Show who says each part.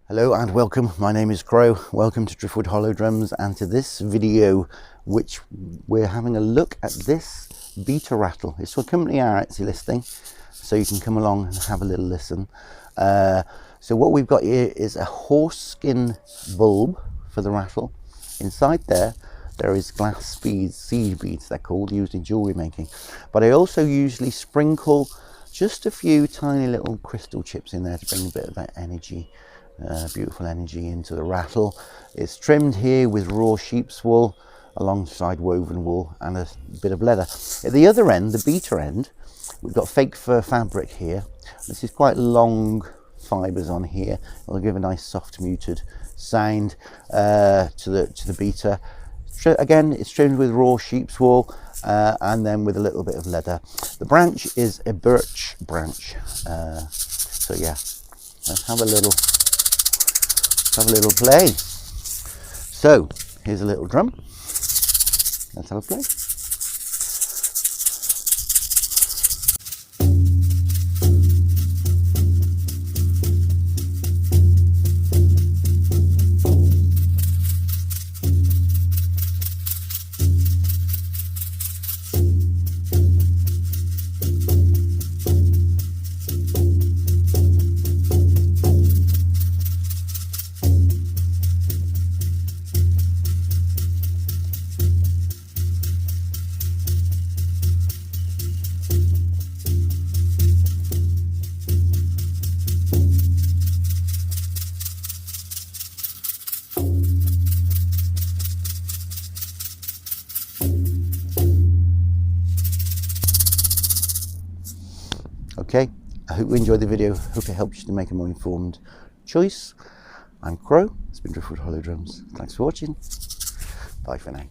Speaker 1: Hello and welcome, my name is Crow. Welcome to Driftwood Hollow Drums and to this video which we're having a look at this beta rattle. It's for company our Etsy listing, so you can come along and have a little listen. So what we've got here is a horse skin bulb for the rattle. Inside there is glass beads, seed beads they're called, used in jewellery making. But I also usually sprinkle just a few tiny little crystal chips in there to bring a bit of that energy. Beautiful energy into the rattle. It's trimmed here with raw sheep's wool alongside woven wool and a bit of leather. At the other end, the beta end, we've got fake fur fabric here. This is quite long fibres on here. It'll give a nice soft muted sound to the beta. Again, it's trimmed with raw sheep's wool and then with a little bit of leather. The branch is a birch branch. So yeah, let's have a little play. So here's a little drum. Let's have a play. Okay, I hope you enjoyed the video. Hope it helps you to make a more informed choice. I'm Crow. It's been Driftwood Hollow Drums. Thanks for watching. Bye for now.